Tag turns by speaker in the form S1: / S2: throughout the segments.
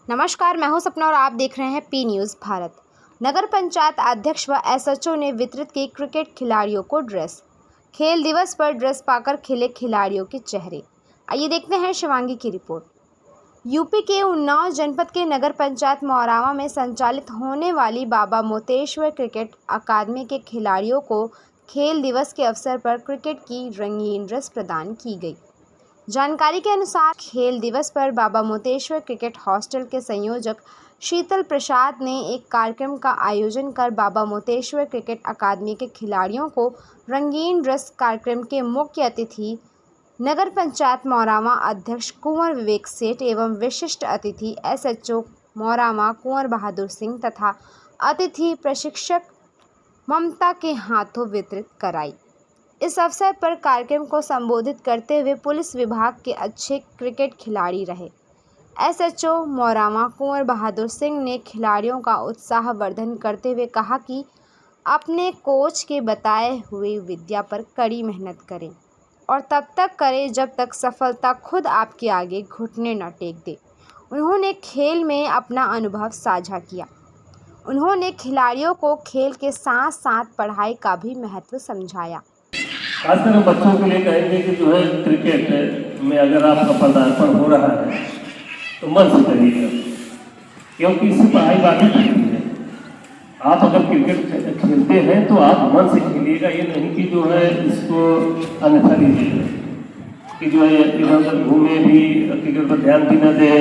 S1: नमस्कार, मैं हूं सपना और आप देख रहे हैं पी न्यूज़ भारत। नगर पंचायत अध्यक्ष व एसएचओ ने वितरित की क्रिकेट खिलाड़ियों को ड्रेस। खेल दिवस पर ड्रेस पाकर खिले खिलाड़ियों के चेहरे। आइए देखते हैं शिवांगी की रिपोर्ट। यूपी के उन्नाव जनपद के नगर पंचायत मौरावा में संचालित होने वाली बाबा मोतेश्वर क्रिकेट अकादमी के खिलाड़ियों को खेल दिवस के अवसर पर क्रिकेट की रंगीन ड्रेस प्रदान की गई। जानकारी के अनुसार खेल दिवस पर बाबा मोतेश्वर क्रिकेट हॉस्टल के संयोजक शीतल प्रसाद ने एक कार्यक्रम का आयोजन कर बाबा मोतेश्वर क्रिकेट अकादमी के खिलाड़ियों को रंगीन ड्रेस। कार्यक्रम के मुख्य अतिथि नगर पंचायत मौरावा अध्यक्ष कुंवर विवेक सेठ एवं विशिष्ट अतिथि एसएचओ मौरावा कुंवर बहादुर सिंह तथा अतिथि प्रशिक्षक ममता के हाथों वितरित कराई। इस अवसर पर कार्यक्रम को संबोधित करते हुए पुलिस विभाग के अच्छे क्रिकेट खिलाड़ी रहे एसएचओ मौरावा कुंवर बहादुर सिंह ने खिलाड़ियों का उत्साहवर्धन करते हुए कहा कि अपने कोच के बताए हुए विद्या पर कड़ी मेहनत करें और तब तक करें जब तक सफलता खुद आपके आगे घुटने न टेक दे। उन्होंने खेल में अपना अनुभव साझा किया। उन्होंने खिलाड़ियों को खेल के साथ साथ पढ़ाई का भी महत्व समझाया।
S2: खासकर हम बच्चों के लिए कहेंगे कि जो है क्रिकेट में अगर आपका पदार्पण हो रहा है तो मन से करिएगा, क्योंकि इससे पढ़ाई बाधित होती है। आप अगर क्रिकेट खेलते हैं तो आप मन से खेलिएगा, ये नहीं कि जो है इसको अन्यथा लीजिएगा कि जो है इधर उधर घूमे भी, क्रिकेट पर ध्यान भी न दें।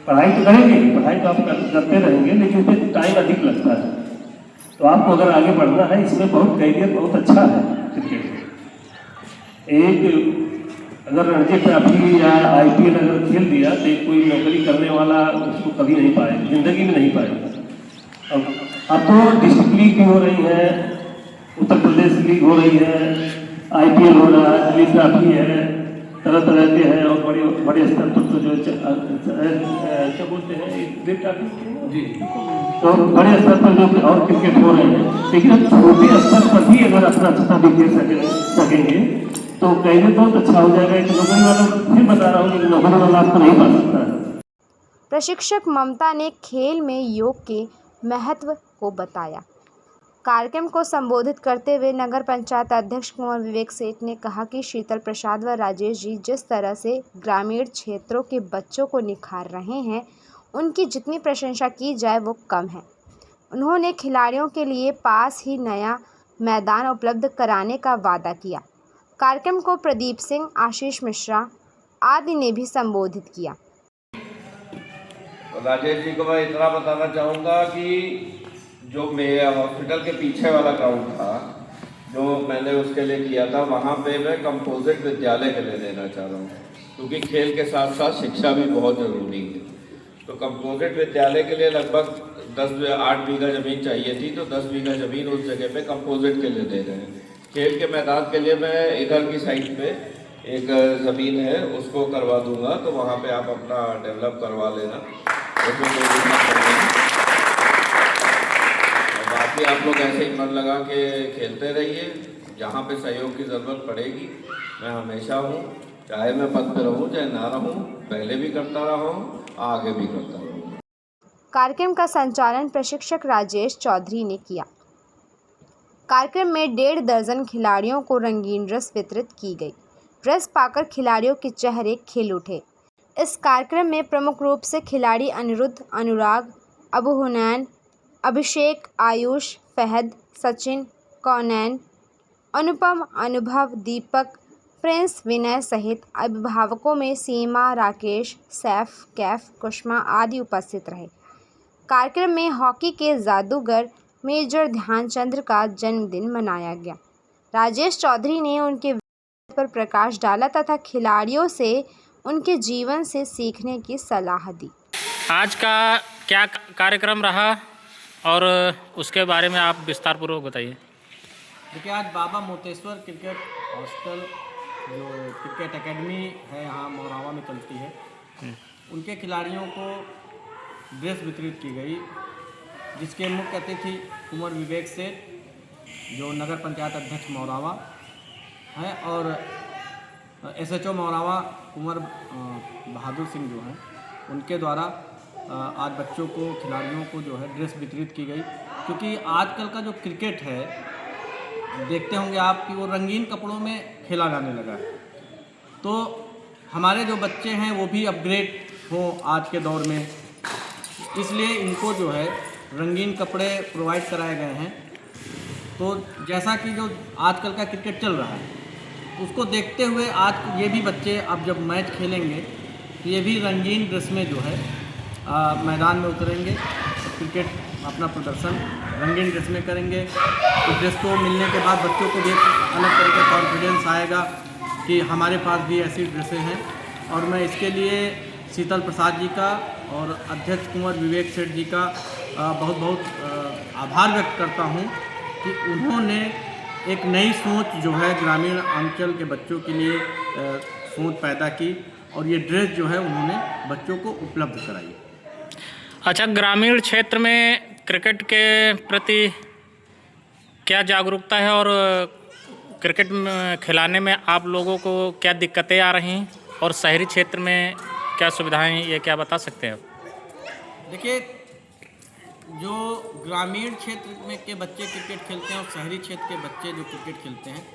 S2: पढ़ाई तो करेंगे, पढ़ाई तो आप करते रहेंगे, लेकिन उसमें टाइम अधिक लगता है। तो आपको अगर आगे बढ़ना है, इसमें बहुत कैरियर बहुत अच्छा है क्रिकेट। एक अगर रणजी ट्रॉफी या आईपीएल अगर खेल दिया तो कोई नौकरी करने वाला उसको कभी नहीं पाएगा, जिंदगी में नहीं पाएगा। अब तो डिस्ट्रिक्ट लीग भी हो रही है, उत्तर प्रदेश लीग हो रही है, आईपीएल हो रहा है, रणजी ट्रॉफी है, तरह तरह के हैं और बड़े बड़े स्तर पर तो जो क्या बोलते हैं ट्रॉफी, तो बड़े स्तर पर जो और क्रिकेट हो रहे हैं। लेकिन अब छोटे स्तर पर भी अगर अपना अच्छा दिख सकेंगे तो कैरियर बहुत अच्छा हो जाएगा। एक नौकरी वाला फिर बता रहा हूँ कि नौकरी वाला आपको नहीं पा सकता है।
S1: प्रशिक्षक ममता ने खेल में योग के महत्व को बताया। कार्यक्रम को संबोधित करते हुए नगर पंचायत अध्यक्ष कुंवर विवेक सेठ ने कहा कि शीतल प्रसाद व राजेश जी जिस तरह से ग्रामीण क्षेत्रों के बच्चों को निखार रहे हैं, उनकी जितनी प्रशंसा की जाए वो कम है। उन्होंने खिलाड़ियों के लिए पास ही नया मैदान उपलब्ध कराने का वादा किया। कार्यक्रम को प्रदीप सिंह, आशीष मिश्रा आदि ने भी संबोधित किया।
S3: राजेश जी को मैं इतना बताना चाहूँगा कि जो मेरे हॉस्पिटल के पीछे वाला ग्राउंड था, जो मैंने उसके लिए किया था, वहाँ पे मैं कंपोजिट विद्यालय के लिए देना चाह रहा हूँ, क्योंकि खेल के साथ साथ शिक्षा भी बहुत ज़रूरी है। तो कंपोजिट विद्यालय के लिए लगभग 8 बीघा ज़मीन चाहिए थी, तो 10 बीघा ज़मीन उस जगह पे कंपोजिट के लिए दे रहे हैं। खेल के मैदान के लिए मैं इधर की साइड पे एक ज़मीन है उसको करवा दूंगा, तो वहाँ पे आप अपना डेवलप करवा लेना, उसमें कोई दिक्कत नहीं। बाकी आप लोग ऐसे ही मन लगा के खेलते रहिए, जहाँ पे सहयोग की ज़रूरत पड़ेगी मैं हमेशा हूँ, चाहे मैं पद पे रहूँ चाहे ना रहूँ, पहले भी करता रहा हूँ, आगे भी करता रहूँ।
S1: कार्यक्रम का संचालन प्रशिक्षक राजेश चौधरी ने किया। कार्यक्रम में 1.5 दर्जन खिलाड़ियों को रंगीन ड्रेस वितरित की गई। ड्रेस पाकर खिलाड़ियों के चेहरे खिल उठे। इस कार्यक्रम में प्रमुख रूप से खिलाड़ी अनिरुद्ध, अनुराग, अबू हुनैन, अभिषेक, आयुष, फहद, सचिन, कौनैन, अनुपम, अनुभव, दीपक, प्रिंस, विनय सहित अभिभावकों में सीमा, राकेश, सैफ, कैफ, कुष्मा आदि उपस्थित रहे। कार्यक्रम में हॉकी के जादूगर मेजर ध्यानचंद का जन्मदिन मनाया गया। राजेश चौधरी ने उनके पर प्रकाश डाला तथा खिलाड़ियों से उनके जीवन से सीखने की सलाह दी।
S4: आज का क्या कार्यक्रम रहा और उसके बारे में आप विस्तारपूर्वक बताइए।
S5: देखिए, आज बाबा मोतेश्वर क्रिकेट हॉस्टल जो क्रिकेट एकेडमी है यहाँ मौरावा में चलती है, उनके खिलाड़ियों को ड्रेस वितरित की गई, जिसके मुख्य अतिथि कुंवर विवेक सेठ जो नगर पंचायत अध्यक्ष मौरावा हैं और एसएचओ मौरावा कुंवर बहादुर सिंह जो हैं, उनके द्वारा आज बच्चों को, खिलाड़ियों को जो है ड्रेस वितरित की गई, क्योंकि आजकल का जो क्रिकेट है देखते होंगे आप कि वो रंगीन कपड़ों में खेला जाने लगा है। तो हमारे जो बच्चे हैं वो भी अपग्रेड हों आज के दौर में, इसलिए इनको जो है रंगीन कपड़े प्रोवाइड कराए गए हैं। तो जैसा कि जो आजकल का क्रिकेट चल रहा है उसको देखते हुए आज ये भी बच्चे अब जब मैच खेलेंगे तो ये भी रंगीन ड्रेस में जो है मैदान में उतरेंगे, क्रिकेट अपना प्रदर्शन रंगीन ड्रेस में करेंगे। तो ड्रेस को मिलने के बाद बच्चों को भी एक अलग तरह का कॉन्फिडेंस आएगा कि हमारे पास भी ऐसी ड्रेसें हैं। और मैं इसके लिए शीतल प्रसाद जी का और अध्यक्ष कुंवर विवेक सेठ जी का बहुत बहुत आभार व्यक्त करता हूं कि उन्होंने एक नई सोच जो है ग्रामीण अंचल के बच्चों के लिए सोच पैदा की और ये ड्रेस जो है उन्होंने बच्चों को उपलब्ध कराई।
S4: अच्छा, ग्रामीण क्षेत्र में क्रिकेट के प्रति क्या जागरूकता है और क्रिकेट खिलाने में आप लोगों को क्या दिक्कतें आ रही हैं और शहरी क्षेत्र में क्या सुविधाएं, ये क्या बता सकते हैं आप?
S5: देखिए, जो ग्रामीण क्षेत्र में के बच्चे क्रिकेट खेलते हैं और शहरी क्षेत्र के बच्चे जो क्रिकेट खेलते हैं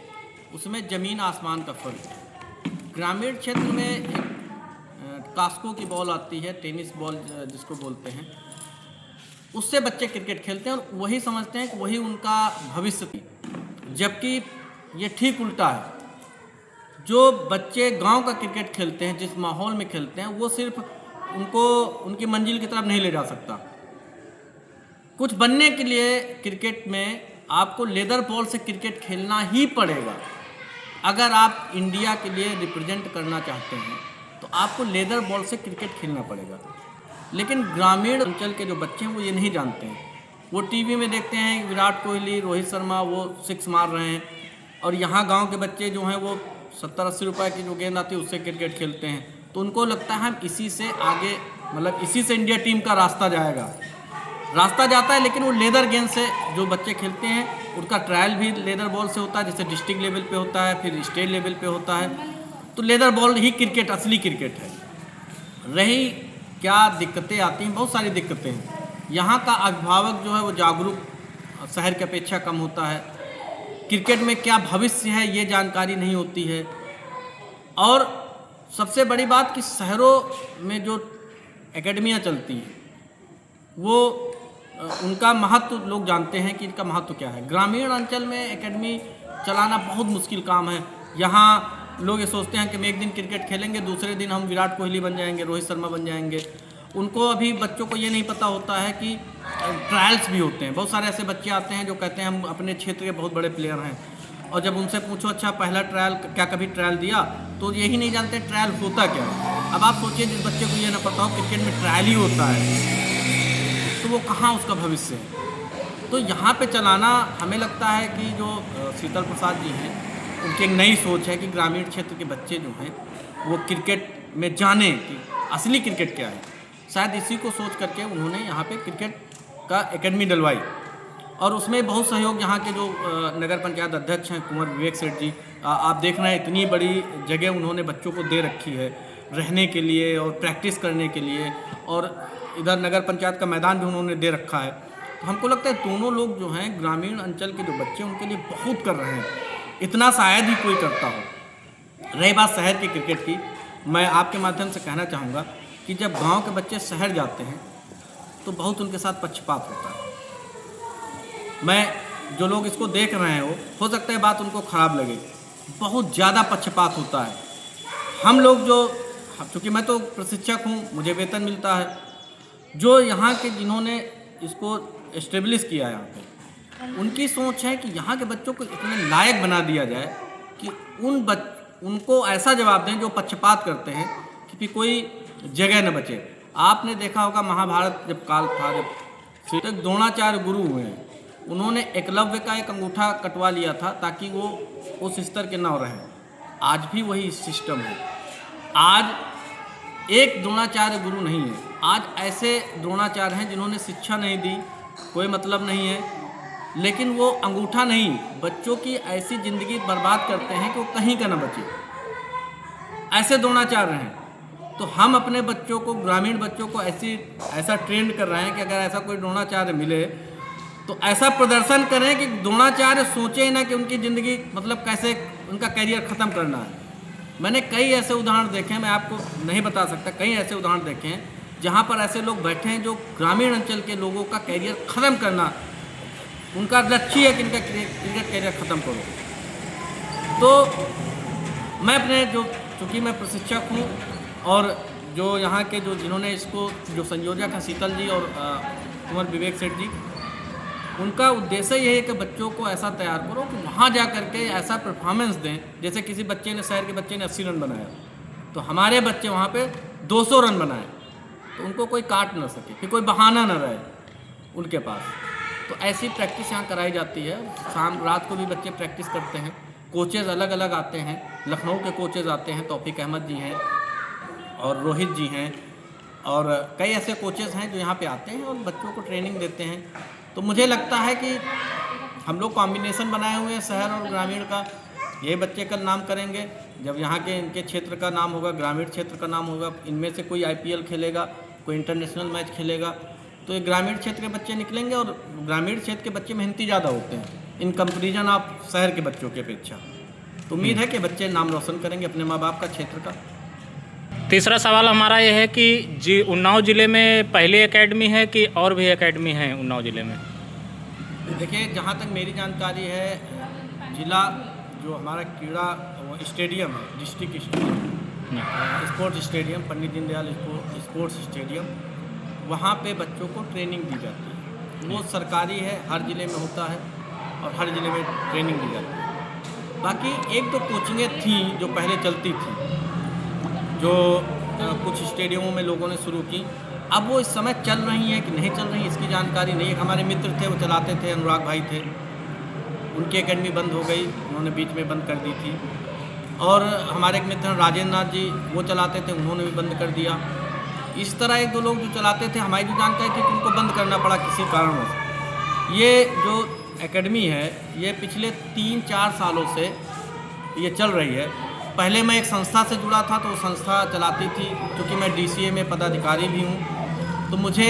S5: उसमें ज़मीन आसमान का फ़र्क है। ग्रामीण क्षेत्र में एक कास्को की बॉल आती है, टेनिस बॉल जिसको बोलते हैं, उससे बच्चे क्रिकेट खेलते हैं और वही समझते हैं कि वही उनका भविष्य है। जबकि ये ठीक उल्टा है। जो बच्चे गांव का क्रिकेट खेलते हैं, जिस माहौल में खेलते हैं, वो सिर्फ उनको उनकी मंजिल की तरफ नहीं ले जा सकता। कुछ बनने के लिए क्रिकेट में आपको लेदर बॉल से क्रिकेट खेलना ही पड़ेगा। अगर आप इंडिया के लिए रिप्रेजेंट करना चाहते हैं तो आपको लेदर बॉल से क्रिकेट खेलना पड़ेगा। लेकिन ग्रामीण अंचल के जो बच्चे हैं वो ये नहीं जानते हैं। वो टीवी में देखते हैं विराट कोहली, रोहित शर्मा वो 6 मार रहे हैं, और यहाँ गांव के बच्चे जो हैं वो 70-80 रुपए की जो गेंद आती है उससे क्रिकेट खेलते हैं। तो उनको लगता है हम इसी से आगे, मतलब इसी से इंडिया टीम का रास्ता जाता है। लेकिन वो लेदर गेंद से जो बच्चे खेलते हैं उनका ट्रायल भी लेदर बॉल से होता है, जैसे डिस्ट्रिक्ट लेवल पे होता है, फिर स्टेट लेवल पे होता है। तो लेदर बॉल ही क्रिकेट, असली क्रिकेट है। रही क्या दिक्कतें आती हैं, बहुत सारी दिक्कतें हैं। यहाँ का अभिभावक जो है वो जागरूक शहर की अपेक्षा कम होता है। क्रिकेट में क्या भविष्य है ये जानकारी नहीं होती है। और सबसे बड़ी बात कि शहरों में जो एकेडमियाँ चलती हैं वो उनका महत्व लोग जानते हैं कि इनका महत्व क्या है। ग्रामीण अंचल में एकेडमी चलाना बहुत मुश्किल काम है। यहाँ लोग ये सोचते हैं कि हम एक दिन क्रिकेट खेलेंगे, दूसरे दिन हम विराट कोहली बन जाएंगे, रोहित शर्मा बन जाएंगे। उनको अभी बच्चों को ये नहीं पता होता है कि ट्रायल्स भी होते हैं। बहुत सारे ऐसे बच्चे आते हैं जो कहते हैं हम अपने क्षेत्र के बहुत बड़े प्लेयर हैं, और जब उनसे पूछो अच्छा पहला ट्रायल क्या कभी ट्रायल दिया, तो यही नहीं जानते ट्रायल होता क्या है। अब आप सोचिए जिस बच्चे को ये ना पता हो क्रिकेट में ट्रायल ही होता है तो वो कहाँ उसका भविष्य है। तो यहाँ पे चलाना हमें लगता है कि जो शीतल प्रसाद जी हैं उनकी एक नई सोच है कि ग्रामीण क्षेत्र के बच्चे जो हैं वो क्रिकेट में जाने कि असली क्रिकेट क्या है। शायद इसी को सोच करके उन्होंने यहाँ पे क्रिकेट का एकेडमी डलवाई, और उसमें बहुत सहयोग यहाँ के जो नगर पंचायत अध्यक्ष हैं कुंवर विवेक सेठ जी, आप देख रहे हैं इतनी बड़ी जगह उन्होंने बच्चों को दे रखी है रहने के लिए और प्रैक्टिस करने के लिए, और इधर नगर पंचायत का मैदान भी उन्होंने दे रखा है। तो हमको लगता है दोनों लोग जो हैं ग्रामीण अंचल के जो बच्चे उनके लिए बहुत कर रहे हैं, इतना शायद ही कोई करता हो। रही बात शहर की क्रिकेट की, मैं आपके माध्यम से कहना चाहूँगा कि जब गांव के बच्चे शहर जाते हैं तो बहुत उनके साथ पक्षपात होता है। मैं जो लोग इसको देख रहे हैं वो हो सकता है बात उनको ख़राब लगे, बहुत ज़्यादा पक्षपात होता है। हम लोग जो, चूँकि मैं तो प्रशिक्षक हूँ, मुझे वेतन मिलता है, जो यहाँ के जिन्होंने इसको एस्टेब्लिश किया है यहाँ पे, उनकी सोच है कि यहाँ के बच्चों को इतने लायक बना दिया जाए कि उनको ऐसा जवाब दें जो पक्षपात करते हैं कि कोई जगह न बचे। आपने देखा होगा महाभारत जब काल था, जब द्रोणाचार्य गुरु हुए हैं, उन्होंने एकलव्य का एक अंगूठा कटवा लिया था ताकि वो उस स्तर के न रहे। आज भी वही सिस्टम है। आज एक द्रोणाचार्य गुरु नहीं है, आज ऐसे द्रोणाचार्य हैं जिन्होंने शिक्षा नहीं दी, कोई मतलब नहीं है, लेकिन वो अंगूठा नहीं, बच्चों की ऐसी ज़िंदगी बर्बाद करते हैं कि वो कहीं का न बचे। ऐसे द्रोणाचार्य हैं। तो हम अपने बच्चों को, ग्रामीण बच्चों को ऐसा ट्रेंड कर रहे हैं कि अगर ऐसा कोई द्रोणाचार्य मिले तो ऐसा प्रदर्शन करें कि द्रोणाचार्य सोचे ना कि उनकी ज़िंदगी मतलब कैसे उनका करियर ख़त्म करना है। मैंने कई ऐसे उदाहरण देखे हैं, मैं आपको नहीं बता सकता, कई ऐसे उदाहरण देखे हैं जहाँ पर ऐसे लोग बैठे हैं जो ग्रामीण अंचल के लोगों का करियर ख़त्म करना, उनका लक्ष्य है कि इनका क्रिकेट करियर ख़त्म करो। तो मैं अपने चूँकि मैं प्रशिक्षक हूँ और जो यहाँ के जिन्होंने इसको जो संयोजक हैं शीतल जी और कुंवर विवेक सेठ जी, उनका उद्देश्य ये है कि बच्चों को ऐसा तैयार करो कि वहाँ जा कर के ऐसा परफॉर्मेंस दें। जैसे किसी बच्चे ने, शहर के बच्चे ने 80 रन बनाया तो हमारे बच्चे वहाँ पे 200 रन बनाए, तो उनको कोई काट ना सके, फिर कोई बहाना ना रहे उनके पास। तो ऐसी प्रैक्टिस यहाँ कराई जाती है। शाम रात को भी बच्चे प्रैक्टिस करते हैं। कोचेज़ अलग अलग आते हैं, लखनऊ के कोचेज़ आते हैं, तौफीक अहमद जी हैं और रोहित जी हैं और कई ऐसे कोचेज़ हैं जो यहाँ पे आते हैं और बच्चों को ट्रेनिंग देते हैं। तो मुझे लगता है कि हम लोग कॉम्बिनेशन बनाए हुए हैं शहर और ग्रामीण का। ये बच्चे कल नाम करेंगे, जब यहाँ के इनके क्षेत्र का नाम होगा, ग्रामीण क्षेत्र का नाम होगा, इनमें से कोई IPL खेलेगा, कोई इंटरनेशनल मैच खेलेगा, तो ये ग्रामीण क्षेत्र के बच्चे निकलेंगे और ग्रामीण क्षेत्र के बच्चे मेहनती ज़्यादा होते हैं इन कंपेरिजन आप शहर के बच्चों की अपेक्षा। तो उम्मीद है कि बच्चे नाम रोशन करेंगे अपने माँ बाप का, क्षेत्र का।
S4: तीसरा सवाल हमारा ये है कि उन्नाव ज़िले में पहली एकेडमी है कि और भी एकेडमी है उन्नाव ज़िले में?
S5: देखिए, जहाँ तक मेरी जानकारी है, जिला जो हमारा क्रीड़ा स्टेडियम है, district stadium, sports stadium, Pandit Deendayal sports stadium, वहाँ पे बच्चों को ट्रेनिंग दी जाती है। वो सरकारी है, हर ज़िले में होता है और हर ज़िले में ट्रेनिंग दी जाती है। बाकी एक दो कोचिंगें थी जो पहले चलती थी, जो कुछ स्टेडियमों में लोगों ने शुरू की। अब वो इस समय चल रही हैं कि नहीं चल रही इसकी जानकारी नहीं है। हमारे मित्र थे, वो चलाते थे, अनुराग भाई थे, उनकी एकेडमी बंद हो गई, उन्होंने बीच में बंद कर दी थी। और हमारे एक मित्र राजेंद्र नाथ जी, वो चलाते थे, उन्होंने भी बंद कर दिया। इस तरह एक दो लोग जो चलाते थे, हमारी जो जानकारी थी कि उनको बंद करना पड़ा किसी कारणवश। ये जो एकेडमी है ये पिछले 3-4 सालों से ये चल रही है। पहले मैं एक संस्था से जुड़ा था, तो वो संस्था चलाती थी। क्योंकि मैं DCA में पदाधिकारी भी हूँ, तो मुझे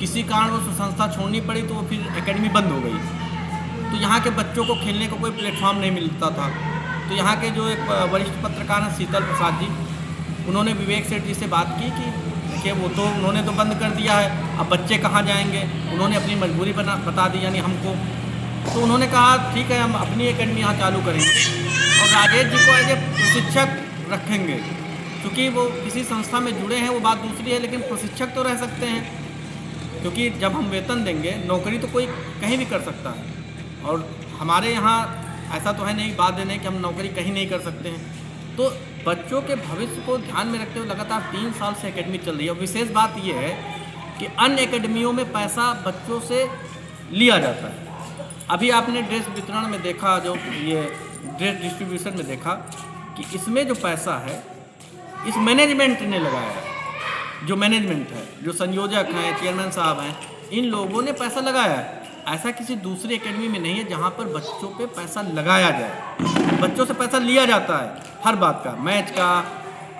S5: किसी कारणवश संस्था छोड़नी पड़ी, तो वो फिर एकेडमी बंद हो गई। तो यहाँ के बच्चों को खेलने को कोई प्लेटफॉर्म नहीं मिलता था। तो यहाँ के जो एक वरिष्ठ पत्रकार हैं शीतल प्रसाद जी, उन्होंने विवेक सेठ जी से बात की कि देखिए वो तो उन्होंने तो बंद कर दिया है, अब बच्चे कहाँ जाएंगे। उन्होंने अपनी मजबूरी बता दी, यानी हमको। तो उन्होंने कहा ठीक है, हम अपनी एकेडमी यहाँ चालू करेंगे और राजेश जी को एज ए प्रशिक्षक रखेंगे। क्योंकि वो किसी संस्था में जुड़े हैं वो बात दूसरी है, लेकिन प्रशिक्षक तो रह सकते हैं। क्योंकि जब हम वेतन देंगे, नौकरी तो कोई कहीं भी कर सकता है, और हमारे यहाँ ऐसा तो है नहीं बात देने कि हम नौकरी कहीं नहीं कर सकते हैं। तो बच्चों के भविष्य को ध्यान में रखते हुए लगातार 3 साल से एकेडमी चल रही है। और विशेष बात यह है कि अन्य एकेडमियों में पैसा बच्चों से लिया जाता है। अभी आपने ड्रेस वितरण में देखा, जो ये ड्रेस डिस्ट्रीब्यूशन में देखा कि इसमें जो पैसा है इस मैनेजमेंट ने लगाया है। जो मैनेजमेंट है, जो संयोजक हैं, चेयरमैन साहब हैं, इन लोगों ने पैसा लगाया है। ऐसा किसी दूसरी एकेडमी में नहीं है जहाँ पर बच्चों पे पैसा लगाया जाए। बच्चों से पैसा लिया जाता है हर बात का, मैच का,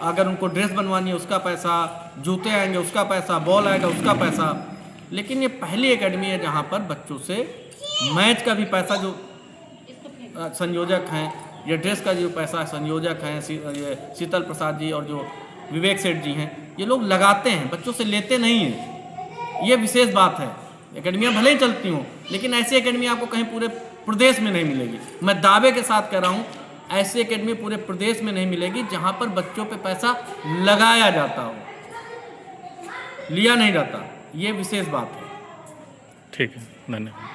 S5: अगर उनको ड्रेस बनवानी है उसका पैसा, जूते आएंगे उसका पैसा, बॉल आएगा उसका पैसा। लेकिन ये पहली एकेडमी है जहाँ पर बच्चों से मैच का भी पैसा, जो संयोजक हैं, ये ड्रेस का जो पैसा है संयोजक हैं, ये शीतल प्रसाद जी और जो विवेक सेठ जी हैं, ये लोग लगाते हैं, बच्चों से लेते नहीं हैं। ये विशेष बात है। एकेडमियाँ भले ही चलती हों, लेकिन ऐसी एकेडमी आपको कहीं पूरे प्रदेश में नहीं मिलेगी। मैं दावे के साथ कह रहा हूँ, ऐसी एकेडमी पूरे प्रदेश में नहीं मिलेगी जहाँ पर बच्चों पे पैसा लगाया जाता हो, लिया नहीं जाता। ये विशेष बात है।
S4: ठीक है, धन्यवाद।